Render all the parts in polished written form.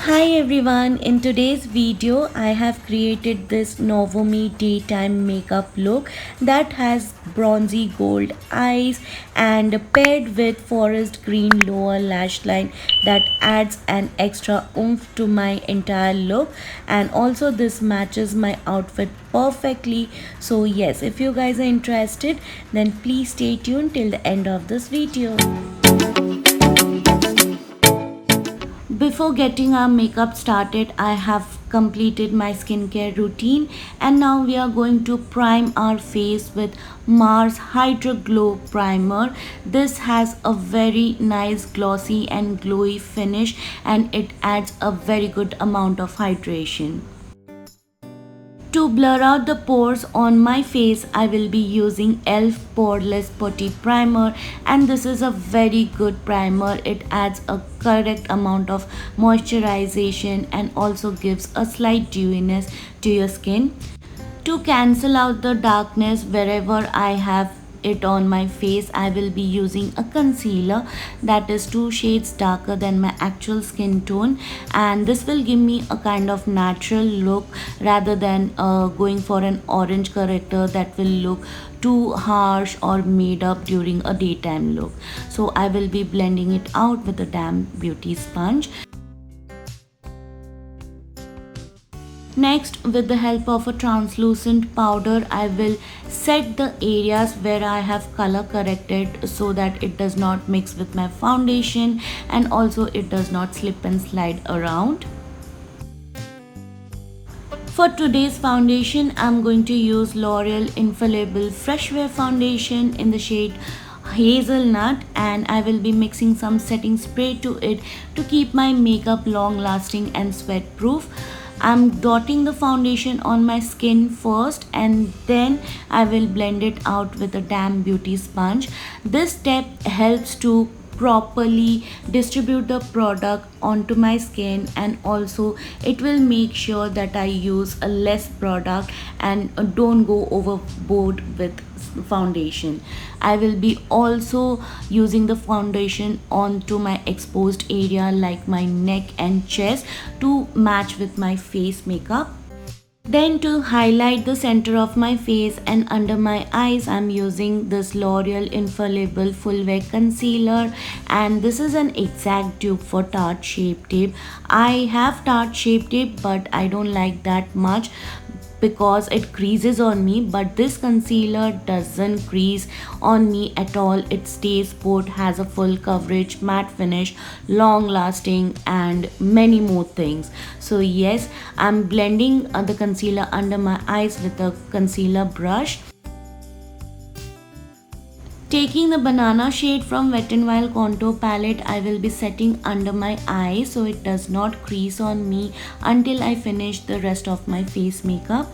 Hi everyone, in today's video I have created this Novomi daytime makeup look that has bronzy gold eyes and paired with forest green lower lash line that adds an extra oomph to my entire look, and also this matches my outfit perfectly. So yes, if you guys are interested, then please stay tuned till the end of this video. Before getting our makeup started, I have completed my skincare routine, and now we are going to prime our face with Mars Hydra Glow Primer. This has a very nice glossy and glowy finish, and it adds a very good amount of hydration. To blur out the pores on my face, I will be using e.l.f. Poreless Putty Primer, and this is a very good primer. It adds a correct amount of moisturization and also gives a slight dewiness to your skin. To cancel out the darkness wherever I have it on my face, I will be using a concealer that is 2 shades darker than my actual skin tone, and this will give me a kind of natural look rather than going for an orange corrector that will look too harsh or made up during a daytime look. So I will be blending it out with a damp beauty sponge. Next, with the help of a translucent powder, I will set the areas where I have color corrected so that it does not mix with my foundation and also it does not slip and slide around. For today's foundation, I'm going to use L'Oreal Infallible Fresh Wear Foundation in the shade Hazelnut, and I will be mixing some setting spray to it to keep my makeup long lasting and sweat proof. I'm dotting the foundation on my skin first and then I will blend it out with a damp beauty sponge. This step helps to properly distribute the product onto my skin, and also it will make sure that I use a less product and don't go overboard with foundation. I will be also using the foundation onto my exposed area like my neck and chest to match with my face makeup. Then to highlight the center of my face and under my eyes, I'm using this L'Oreal Infallible Full Wear Concealer, and this is an exact dupe for Tarte Shape Tape. I have Tarte Shape Tape but I don't like that much because it creases on me, but this concealer doesn't crease on me at all. It stays put, has a full coverage, matte finish, long lasting, and many more things. So yes, I'm blending the concealer under my eyes with a concealer brush. Taking the banana shade from Wet n Wild contour palette, I will be setting under my eye so it does not crease on me until I finish the rest of my face makeup.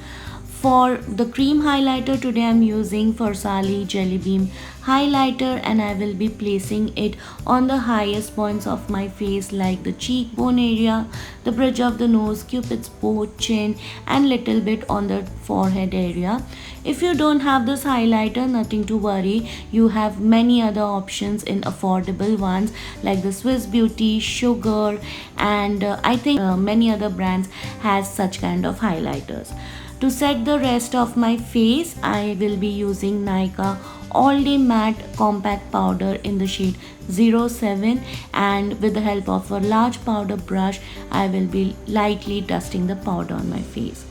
For the cream highlighter, today I'm using Farsali Jelly Beam highlighter, and I will be placing it on the highest points of my face like the cheekbone area, the bridge of the nose, cupid's bow, chin, and little bit on the forehead area. If you don't have this highlighter, nothing to worry. You have many other options in affordable ones like the Swiss Beauty, Sugar, and I think many other brands has such kind of highlighters. To set the rest of my face, I will be using Nykaa All Day Matte Compact Powder in the shade 07, and with the help of a large powder brush, I will be lightly dusting the powder on my face.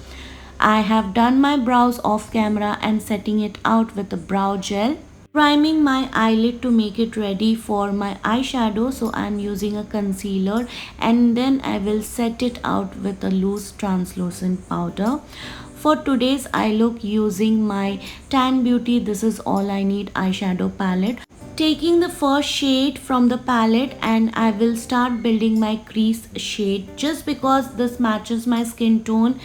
I have done my brows off camera and setting it out with a brow gel. Priming my eyelid to make it ready for my eyeshadow, so I'm using a concealer and then I will set it out with a loose translucent powder. For today's eye look, using my Tan Beauty This Is All I Need eyeshadow palette. Taking the first shade from the palette, and I will start building my crease shade. Just because this matches my skin tone,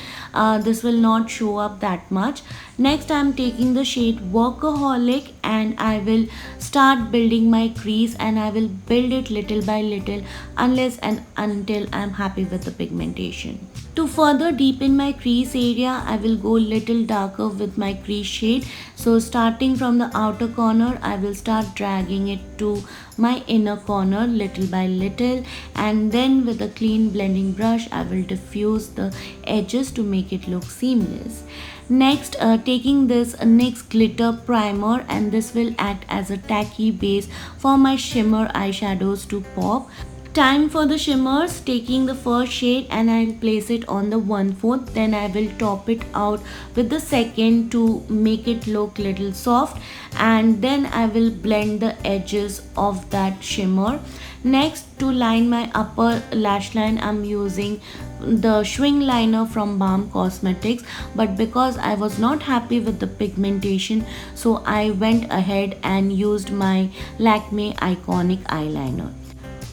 this will not show up that much. Next I'm taking the shade Workaholic and I will start building my crease, and I will build it little by little unless and until I'm happy with the pigmentation. To further deepen my crease area, I will go little darker with my crease shade. So starting from the outer corner, I will start dragging it to my inner corner little by little, and then with a clean blending brush, I will diffuse the edges to make it look seamless. Next, taking this NYX glitter primer, and this will act as a tacky base for my shimmer eyeshadows to pop. Time for the shimmers, taking the first shade and I'll place it on the 1/4, then I will top it out with the second to make it look little soft, and then I will blend the edges of that shimmer. Next, to line my upper lash line, I'm using the Swing liner from Balm Cosmetics, but because I was not happy with the pigmentation, so I went ahead and used my Lakme Iconic eyeliner.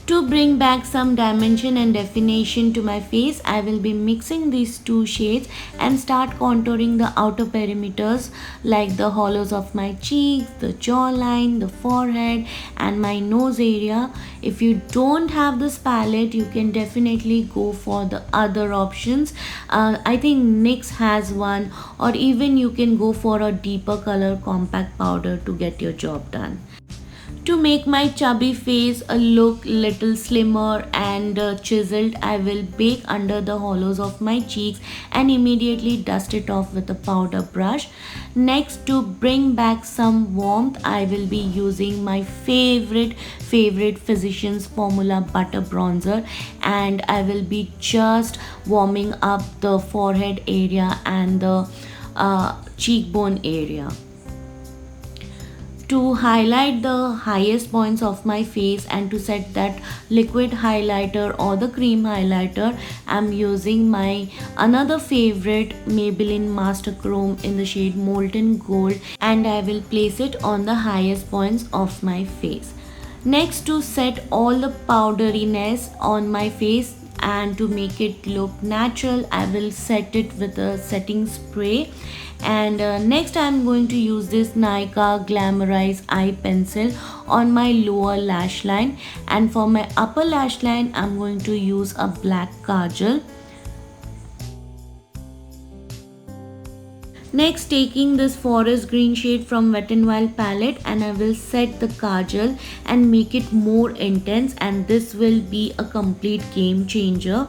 To bring back some dimension and definition to my face, I will be mixing these two shades and start contouring the outer perimeters like the hollows of my cheeks, the jawline, the forehead and my nose area. If you don't have this palette, you can definitely go for the other options. I think NYX has one, or even you can go for a deeper color compact powder to get your job done. To make my chubby face look little slimmer and chiseled, I will bake under the hollows of my cheeks and immediately dust it off with a powder brush. Next, to bring back some warmth, I will be using my favorite Physicians Formula Butter Bronzer, and I will be just warming up the forehead area and the cheekbone area. To highlight the highest points of my face and to set that liquid highlighter or the cream highlighter, I'm using my another favorite Maybelline Master Chrome in the shade Molten Gold, and I will place it on the highest points of my face. Next, to set all the powderiness on my face and to make it look natural, I will set it with a setting spray. And next I'm going to use this Nykaa Glamorize Eye Pencil on my lower lash line, and for my upper lash line I'm going to use a black kajal. Next, taking this forest green shade from Wet n Wild palette, and I will set the kajal and make it more intense, and this will be a complete game changer.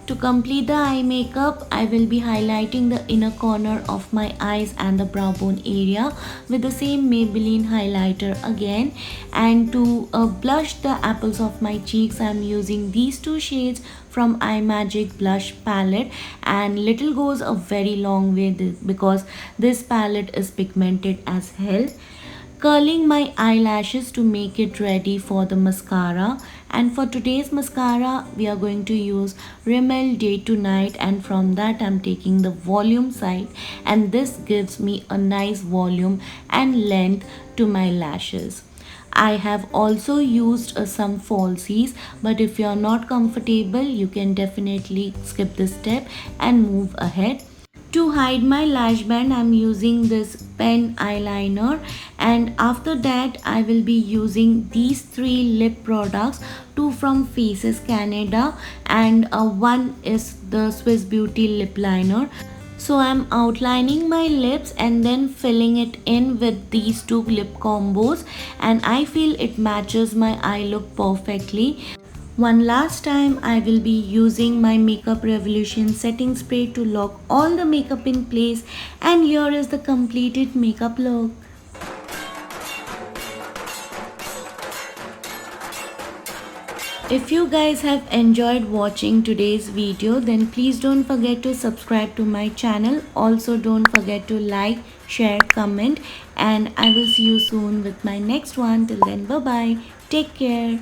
To complete the eye makeup, I will be highlighting the inner corner of my eyes and the brow bone area with the same Maybelline highlighter again. And to blush the apples of my cheeks, I am using these two shades from iMagic blush palette, and little goes a very long way because this palette is pigmented as hell. Curling my eyelashes to make it ready for the mascara, and for today's mascara we are going to use Rimmel Day to Night, and from that I'm taking the volume side, and this gives me a nice volume and length to my lashes. I have also used some falsies, but if you are not comfortable, you can definitely skip this step and move ahead. To hide my lash band, I'm using this pen eyeliner, and after that I will be using these three lip products, two from Faces Canada and one is the Swiss Beauty lip liner. So I'm outlining my lips and then filling it in with these two lip combos, and I feel it matches my eye look perfectly. One last time, I will be using my Makeup Revolution setting spray to lock all the makeup in place, and here is the completed makeup look. If you guys have enjoyed watching today's video, then please don't forget to subscribe to my channel. Also don't forget to like, share, comment, and I will see you soon with my next one. Till then, bye bye. Take care.